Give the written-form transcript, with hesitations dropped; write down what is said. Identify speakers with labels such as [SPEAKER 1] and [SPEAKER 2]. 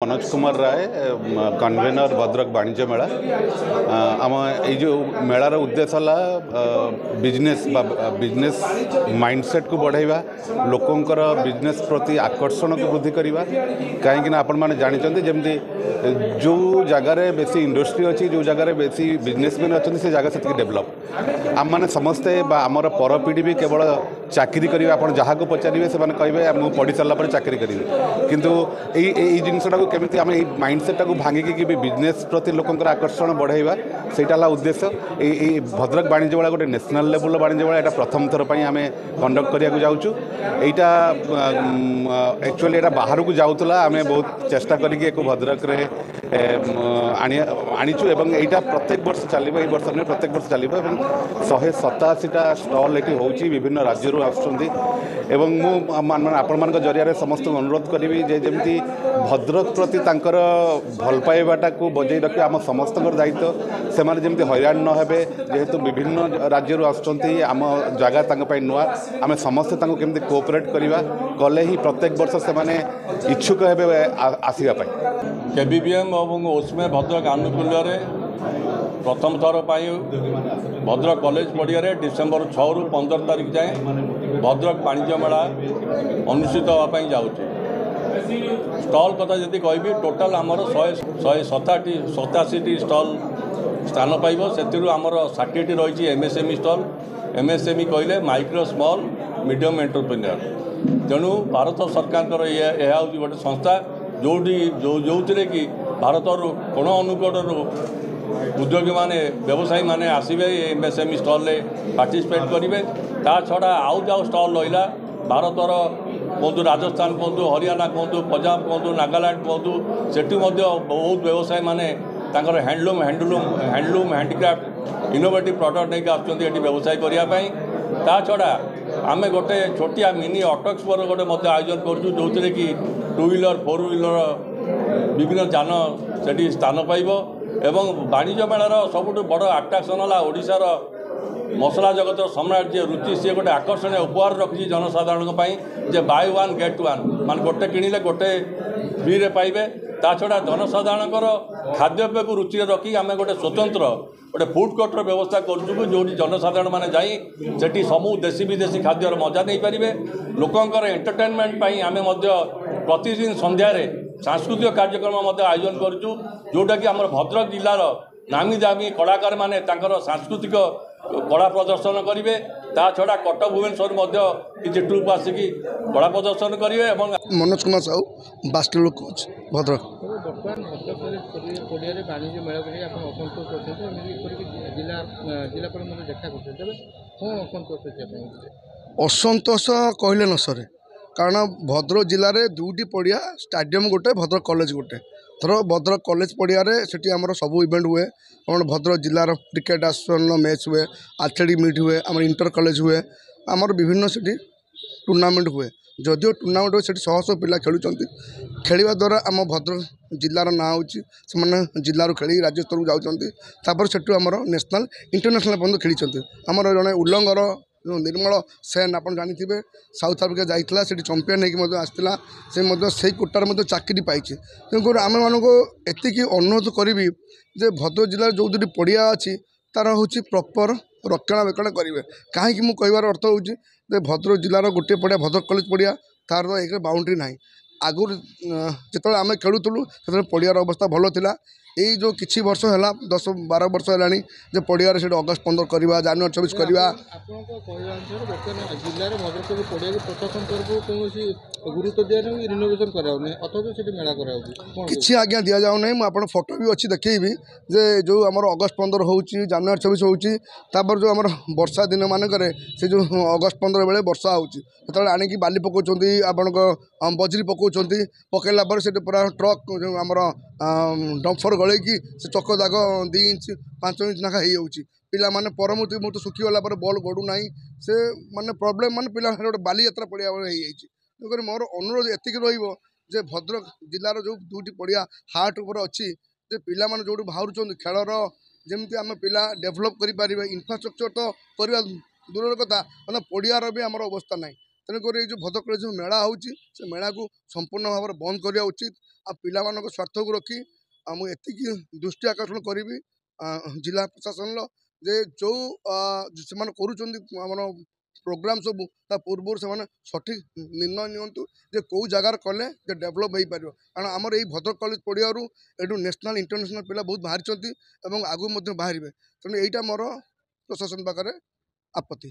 [SPEAKER 1] Manoj Kumar Rai convener Bhadrak वाणिज्य मेला आम यो malar उद्देश्य है बिजनेस माइंडसेट को बढ़ावा लोकंर बिजनेस प्रति आकर्षण को वृद्धि करवा कहीं आपण मैंने जानते जमी जो जगार बेसी इंडस्ट्री अच्छी जो जगार बेसी बिजनेसमैन अच्छा से जगह से डेभलप आम मैंने समस्ते आमर पर पीढ़ी भी केवल चाकरी करेंगे आप जहाँ को पचारे से कहे मुझे पढ़ी सारापर चाकरी करेंगे किंतु यही जिनटा को केमी आम माइंडसेटा को भांगिकी कि बिजनेस प्रति लोकंर आकर्षण बढ़ावा सेटा उद्देश्य ये भद्रक वाणिज्य मेला गोटे नेशनल लेवल वाणिज्य मेला यहाँ प्रथम थर पर आम कंडक्ट करने जाऊँ यहाँ एक्चुअली यहाँ बाहर को जाऊला आम बहुत चेष्टा करके भद्रक आनीचु एवं यहाँ प्रत्येक वर्ष चलो वर्ष नहीं प्रत्येक वर्ष चलो 187टा स्टल ये होची विभिन्न राज्य आपण जरिया समस्त अनुरोध करी जमी भद्रक प्रति भल पाइबाटा को बजाई रखा आम समस्त दायित्व से जमी हैरान न हे जेहेतु विभिन्न राज्य आम जगह नुआ आम समस्ते केमती कोऑपरेट करवा कले ही प्रत्येक वर्ष से इच्छुक हे आसवाई
[SPEAKER 2] केबीबीएम और ओस्मे भद्रक आनुकूल्य प्रथम थर पर भद्रक कॉलेज पड़िया डिसेम्बर 6 ରୁ 15 तारीख जाए भद्रक वाणिज्य मेला अनुष्ठित होगापी जाऊँचे स्टल कथा जी कहि टोटाल आमर 187टी स्टल स्थान पाइब से आमर 60टी रही एमएसएमई स्टल एमएसएमई कहले माइक्रो स्मॉल मीडियम एंटरप्रेन्योर तेणु भारत सरकार यह हूँ गोटे संस्था जो कि भारत कोण अनुकोण उद्योगी माने व्यवसायी माने आसबे एमएसएमई स्टल पार्टिसिपेट करेंगे ता छड़ा आउ जाओ स्टल रहा भारतर कहतु राजस्थान कहतु हरियाणा कहतु पंजाब कहतु नागालैंड कहतु सेठी बहुत व्यवसायी माने तांकर हैंडलूम हैंडीक्राफ्ट इनोवेटिव प्रडक्ट नहीं आसुँच व्यवसाय करने ता छड़ा आम गोटे छोटिया मिनी ऑटोक्सपोर गोटे आयोजन करूँ जो कि 2 व्हीलर 4 व्हीलर विभिन्न जान से स्थान पाइब एवं वाणिज्य मेलार सबुठ बड़ आट्राक्शन है ओडिशार मसला जगत सम्राट जी रुचि सी गोटे आकर्षणीय उपहार रखी जनसाधारण जे बाय वन गेट वन मान गोटे किणिले गोटे फ्री रे पाइबे ता छड़ा जनसाधारण खाद्यपेय को रुचि रखी आम गोटे स्वतंत्र गोटे फुड कोर्टर व्यवस्था करूँ जो जनसाधारण मैंने जाई सबू देशी विदेशी खाद्यर मजा नहीं पारे लोकंर एंटरटेनमेंट आम प्रतिदिन संध्यारे सांस्कृतिक कार्यक्रम आयोजन करूँ जोटा कि आम भद्रक जिलार नामी दामी कलाकार माने सांस्कृतिक कला प्रदर्शन करेंगे ता छड़ा कटक भुवनेश्वर किसी ट्रुप आसिकी कला प्रदर्शन करेंगे।
[SPEAKER 3] मनोज कुमार साहू बास्केटबॉल कोच भद्रक
[SPEAKER 4] बर्तमान भद्रक पड़िया वाणिज्य मेला को असंतोष अच्छे जिलापाल देखा करते कौन असंतोष अच्छे
[SPEAKER 3] असंतोष कहले न सरे कारण भद्रक जिले में 2टी पड़िया स्टाडियम गोटे भद्रक कॉलेज गोटे थर भद्रक कॉलेज पड़िया से आमर सब इवेंट हुए आम भद्रक जिलार क्रिकेट एसोसिएशन मैच हुए एथलेटिक मीट हुए आम इंटर कॉलेज हुए आमर विभिन्न से टूर्नामेंट हुए जदिव टूर्नामेंट हुए से 100 पिला खेलुंट खेलवा द्वारा आम भद्रक जिलार ना हो जिलू खेली राज्य स्तर को जाऊँच से आमर नेशनल इंटरनेशनल पर्यटन खेली आमर जड़े उल्लंघर निर्मल सेन आप जानी साउथ आफ्रिका जाइला से चंपियन होगी आसला से कोटार चाकरी पाई तेणुक आम मानक एति अनुरोध करी जे भद्रक जिलार जो 2टी पड़िया अच्छी तार हूँ प्रॉपर रक्षणाबेक्षण करेंगे कहीं मुझे कहबार अर्थ हूँ भद्रक जिलार गोटे पड़िया भद्रक कॉलेज पड़िया तार एक बाउंड्री ना आगुरी जो आम खेलुलु से पड़ियार अवस्था भल था यही जो किसी वर्ष है 10-12 वर्ष है पड़िया से अगस्ट 15 करवा जानुआरी 24 करवा
[SPEAKER 4] जिले में भद्रक पड़िया प्रशासन तरफ कौन गुरुत्व दिया रिनोवेशन कराऊनी अथच से मेला कराऊँ
[SPEAKER 3] किसी आज्ञा दि जाऊ ना मुझे फोटो भी अच्छी देखी जे जो आम अगस्ट 15 हो जानुआरी 24 होपर जो आम वर्षा दिन मानक से जो अगस्ट 15 बेले वर्षा हो आनिकी बाली पकाउं आपण बजरी पकाउं पकड़ा पर से पूरा ट्रक जो आमर डम्फर गलैकी से चक दाग 2 इंच 5 इंच नाखा हो पिला माने परमुति मुहूर्त सुखीगला बल गड़ू ना से माने प्रोब्लेम माने पिला गोटे बालीयात्रा पड़िया तेणुक मोर अनुरोध एति जे भद्रक जिलार जो 2टी पड़िया हाट उपर अच्छी पिला माने जो बाहर खेलर जमी आम पिला डेभलप करें इंफ्रास्ट्रक्चर तो करवा दूर कथा मतलब पड़ियार भी आमर अवस्था ना ତେଣୁକରି ଏଇ ଯେଉଁ ଭଦ୍ରକ କଲେଜ ଯେଉଁ ମେଳା ହେଉଛି ସେ ମେଳାକୁ ସମ୍ପୂର୍ଣ୍ଣ ଭାବରେ ବନ୍ଦ କରିବା ଉଚିତ। ଆଉ ପିଲାମାନଙ୍କ ସ୍ୱାର୍ଥକୁ ରଖି ମୁଁ ଏତିକି ଦୃଷ୍ଟି ଆକର୍ଷଣ କରିବି ଜିଲ୍ଲା ପ୍ରଶାସନର ଯେ ଯେଉଁ ସେମାନେ କରୁଛନ୍ତି ଆମର ପ୍ରୋଗ୍ରାମ୍ ସବୁ ତା ପୂର୍ବରୁ ସେମାନେ ସଠିକ୍ ନିର୍ଣ୍ଣୟ ନିଅନ୍ତୁ ଯେ କେଉଁ ଜାଗାରେ କଲେ ଯେ ଡେଭଲପ୍ ହେଇପାରିବ। କାରଣ ଆମର ଏଇ ଭଦ୍ରକ କଲେଜ ପଡ଼ିଆରୁ ଏଠୁ ନ୍ୟାସନାଲ୍ ଇଣ୍ଟରନ୍ୟାସନାଲ୍ ପିଲା ବହୁତ ବାହାରିଛନ୍ତି ଏବଂ ଆଗକୁ ମଧ୍ୟ ବାହାରିବେ। ତେଣୁ ଏଇଟା ମୋର ପ୍ରଶାସନ ପାଖରେ ଆପତ୍ତି।